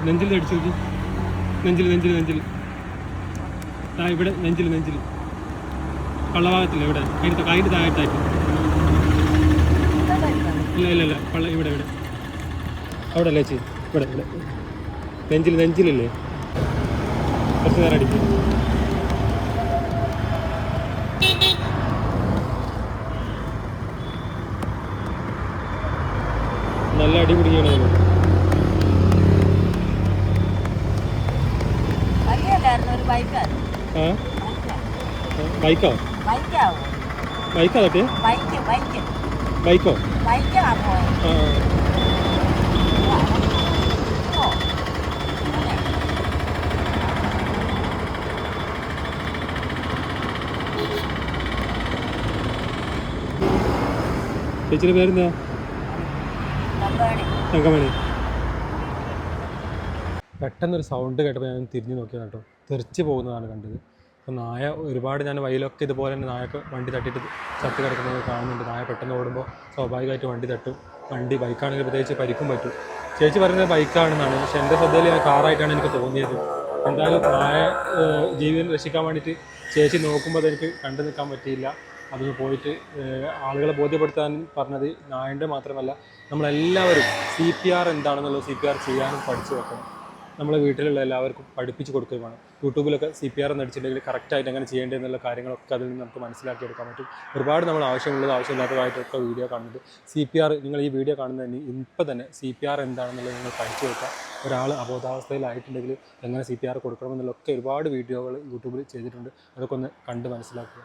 നെഞ്ചിൽ അടിച്ചു നോക്കി. നെഞ്ചിൽ ഇവിടെ നെഞ്ചിൽ പള്ളഭാഗത്തില്ല, ഇവിടെ കൈൻ്റെ താഴത്തായിട്ട്. ഇല്ല പള്ള ഇവിടെ അവിടെ അല്ലേ ചേച്ചി? ഇവിടെ നെഞ്ചിലില്ലേ? കുറച്ച് നേരം അടിക്കും. നല്ല അടി പിടിക്കണം. ബൈക്കോ തട്ടിയ ബൈക്കോ? ചേച്ചിയുടെ പേരെന്താ? തങ്കമണി. പെട്ടെന്നൊരു സൗണ്ട് കേട്ടപ്പോൾ ഞാൻ തിരിഞ്ഞു നോക്കിയാണ് കേട്ടോ. തെറിച്ച് പോകുന്നതാണ് കണ്ടത്. അപ്പോൾ നായ ഒരുപാട്, ഞാൻ വയലൊക്കെ ഇതുപോലെ തന്നെ നായൊക്കെ വണ്ടി തട്ടിയിട്ട് ചത്ത് കിടക്കുന്നത് കാണുന്നുണ്ട്. നായ പെട്ടെന്ന് ഓടുമ്പോൾ സ്വാഭാവികമായിട്ട് വണ്ടി തട്ടും. ബൈക്കാണെങ്കിൽ പ്രത്യേകിച്ച് പരിക്കും പറ്റും. ചേച്ചി പറയുന്നത് ബൈക്കാണെന്നാണ്, പക്ഷേ എൻ്റെ ശ്രദ്ധയിൽ കാറായിട്ടാണ് എനിക്ക് തോന്നിയത്. എന്തായാലും നായ ജീവൻ രക്ഷിക്കാൻ വേണ്ടിയിട്ട് ചേച്ചി നോക്കുമ്പോൾ അതെനിക്ക് കണ്ടു നിൽക്കാൻ പറ്റിയില്ല. അതൊന്ന് പോയിട്ട് ആളുകളെ ബോധ്യപ്പെടുത്താൻ പറഞ്ഞത് നായൻ്റെ മാത്രമല്ല, നമ്മളെല്ലാവരും CPR എന്താണെന്നുള്ളത് CPR ചെയ്യാനും പഠിച്ചു വെക്കണം. നമ്മളെ വീട്ടിലുള്ള എല്ലാവർക്കും പഠിപ്പിച്ച് കൊടുക്കുകയും വേണം. യൂട്യൂബിലൊക്കെ CPR എന്ന് അടിച്ചിട്ടുണ്ടെങ്കിൽ കറക്റ്റായിട്ട് എങ്ങനെ ചെയ്യേണ്ടതെന്നുള്ള കാര്യങ്ങളൊക്കെ അതിൽ നിന്ന് നമുക്ക് മനസ്സിലാക്കിയെടുക്കാൻ പറ്റും. ഒരുപാട് നമ്മൾ ആവശ്യമില്ലാത്തതായിട്ടൊക്കെ വീഡിയോ കാണുന്നുണ്ട്. CPR നിങ്ങൾ ഈ വീഡിയോ കാണുന്നതിന് ഇപ്പം തന്നെ CPR എന്താണെന്നുള്ളത് നിങ്ങൾ പഠിച്ചു വെക്കുക. ഒരാൾ അബോധാവസ്ഥയിലായിട്ടുണ്ടെങ്കിൽ എങ്ങനെ CPR കൊടുക്കണമെന്നുള്ളതൊക്കെ ഒരുപാട് വീഡിയോകൾ യൂട്യൂബിൽ ചെയ്തിട്ടുണ്ട്. അതൊക്കെ ഒന്ന് കണ്ട് മനസ്സിലാക്കുക.